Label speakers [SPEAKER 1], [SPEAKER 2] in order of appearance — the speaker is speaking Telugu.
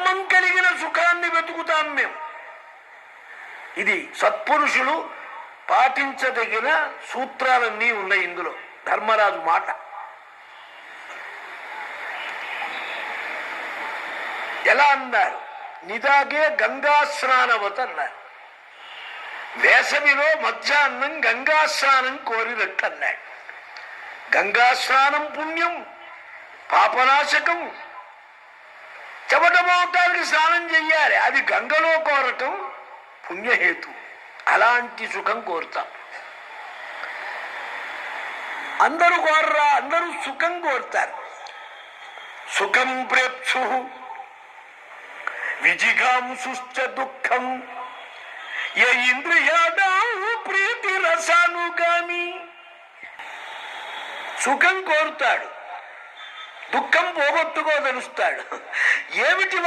[SPEAKER 1] ధర్మం కలిగిన సుఖాన్ని వెతుకుతాం మేము. ఇది సత్పురుషులు పాటించదగిన సూత్రాలన్నీ ఉన్నాయి ఇందులో. ధర్మరాజు మాట ఎలా అన్నారు? నిదాగే గంగా స్నానవత అన్నారు. వేసవిలో మధ్యాహ్నం గంగా స్నానం కోరినట్టు అన్నాడు. గంగా స్నానం పుణ్యం, పాపనాశకం. చెమటమోటానికి స్నానం చెయ్యాలి, అది గంగలో కోరటం పుణ్యహేతు. అలాంటి సుఖం కోరుతాం. అందరూ కోరరా, అందరూ సుఖం కోరుతారు. సుఖం ప్రేప్సు విజిఘాంసుశ్చ దుఃఖం య ఇంద్రియాణం ప్రీతి రసానుగామి. సుఖం కోరుతాడు, దుఃఖం పోగొట్టుకోదలుస్తాడు. ఏమిటి